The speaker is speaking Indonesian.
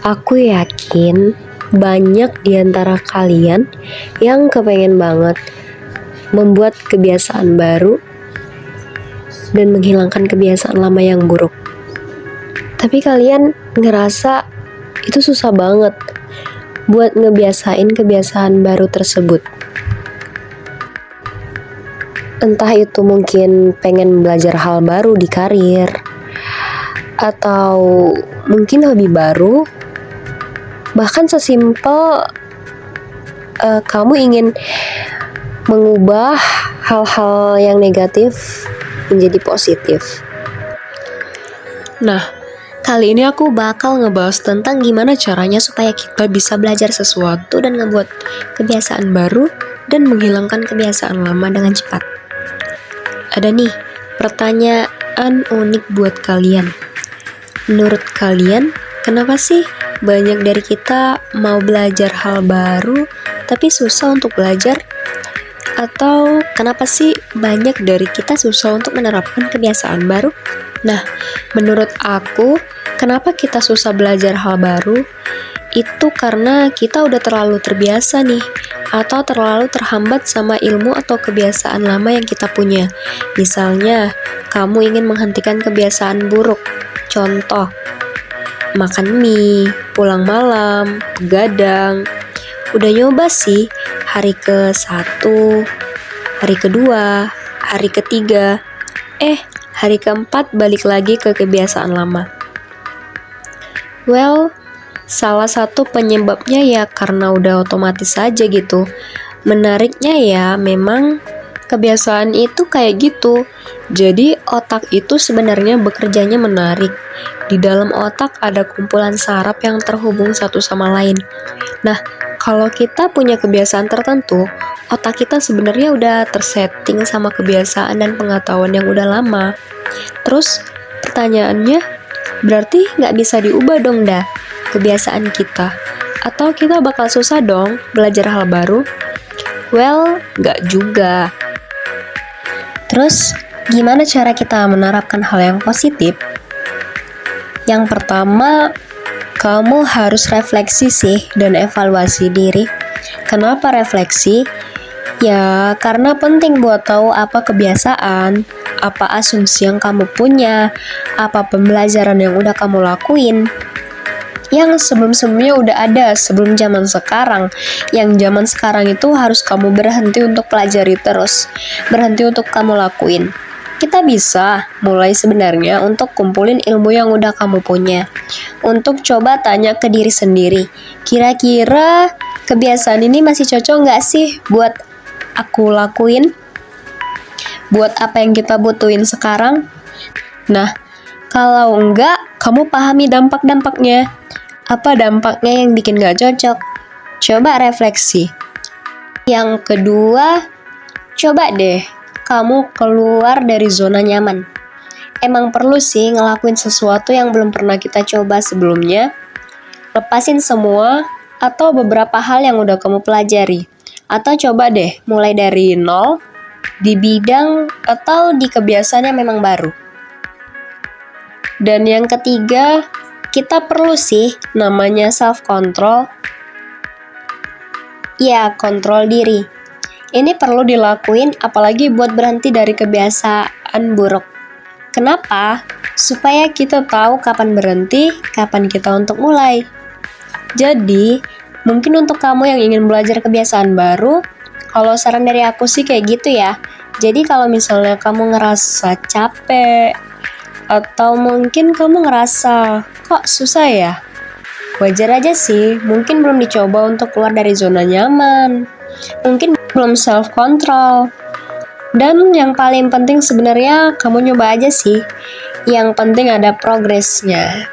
Aku yakin banyak di antara kalian yang kepengen banget membuat kebiasaan baru dan menghilangkan kebiasaan lama yang buruk. Tapi kalian ngerasa itu susah banget buat ngebiasain kebiasaan baru tersebut. Entah itu mungkin pengen belajar hal baru di karir, atau mungkin hobi baru, bahkan sesimpel kamu ingin mengubah hal-hal yang negatif menjadi positif. Nah, kali ini aku bakal ngebahas tentang gimana caranya supaya kita bisa belajar sesuatu dan ngebuat kebiasaan baru dan menghilangkan kebiasaan lama dengan cepat. Ada nih pertanyaan unik buat kalian. Menurut kalian, kenapa sih banyak dari kita mau belajar hal baru tapi susah untuk belajar? Atau kenapa sih banyak dari kita susah untuk menerapkan kebiasaan baru? Nah, menurut aku, kenapa kita susah belajar hal baru? Itu karena kita udah terlalu terbiasa nih, atau terlalu terhambat sama ilmu atau kebiasaan lama yang kita punya. Misalnya, kamu ingin menghentikan kebiasaan buruk. Contoh, makan mie, pulang malam, begadang. Udah nyoba sih hari ke-1, hari kedua, hari ketiga. Hari keempat balik lagi ke kebiasaan lama. Well, salah satu penyebabnya ya karena udah otomatis aja gitu. Menariknya ya memang kebiasaan itu kayak gitu. Jadi otak itu sebenarnya bekerjanya menarik. Di dalam otak ada kumpulan saraf yang terhubung satu sama lain. Nah, kalau kita punya kebiasaan tertentu, otak kita sebenarnya udah tersetting sama kebiasaan dan pengetahuan yang udah lama. Terus pertanyaannya, berarti nggak bisa diubah dong dah kebiasaan kita? Atau kita bakal susah dong belajar hal baru? Well, nggak juga. Terus, gimana cara kita menerapkan hal yang positif? Yang pertama, kamu harus refleksi sih dan evaluasi diri. Kenapa refleksi? Ya, karena penting buat tahu apa kebiasaan, apa asumsi yang kamu punya, apa pembelajaran yang udah kamu lakuin. Yang sebelum-sebelumnya udah ada sebelum zaman sekarang. Yang zaman sekarang itu harus kamu berhenti untuk pelajari terus, berhenti untuk kamu lakuin. Kita bisa mulai sebenarnya untuk kumpulin ilmu yang udah kamu punya. Untuk coba tanya ke diri sendiri, kira-kira kebiasaan ini masih cocok nggak sih buat aku lakuin? Buat apa yang kita butuhin sekarang? Nah, kalau enggak, kamu pahami dampak-dampaknya. Apa dampaknya yang bikin nggak cocok? Coba refleksi. Yang kedua, coba deh kamu keluar dari zona nyaman. Emang perlu sih ngelakuin sesuatu yang belum pernah kita coba sebelumnya. Lepasin semua atau beberapa hal yang udah kamu pelajari. Atau coba deh mulai dari nol di bidang atau di kebiasaan yang memang baru. Dan yang ketiga, kita perlu sih namanya self-control. Ya, kontrol diri. Ini perlu dilakuin apalagi buat berhenti dari kebiasaan buruk. Kenapa? Supaya kita tahu kapan berhenti, kapan kita untuk mulai. Jadi, mungkin untuk kamu yang ingin belajar kebiasaan baru, kalau saran dari aku sih kayak gitu ya. Jadi kalau misalnya kamu ngerasa capek, atau mungkin kamu ngerasa, kok susah ya? Wajar aja sih, mungkin belum dicoba untuk keluar dari zona nyaman. Mungkin belum self-control. Dan yang paling penting sebenarnya kamu nyoba aja sih. Yang penting ada progresnya.